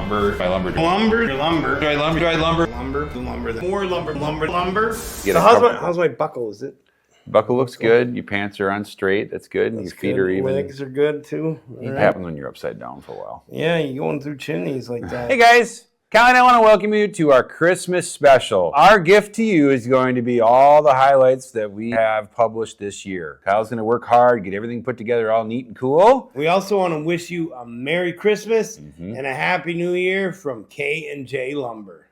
lumber? Do I lumber? Lumber. Do I lumber? Do I lumber? Lumber. More lumber. So how's my buckle? Is it? Buckle looks good. Your pants are on straight. That's good. Your feet are even. Legs are good too. It happens when you're upside down for a while. Yeah, you're going through chimneys like that. Hey guys, Kyle and I want to welcome you to our Christmas special. Our gift to you is going to be all the highlights that we have published this year. Kyle's going to work hard, get everything put together all neat and cool. We also want to wish you a Merry Christmas and a Happy New Year from K&J Lumber.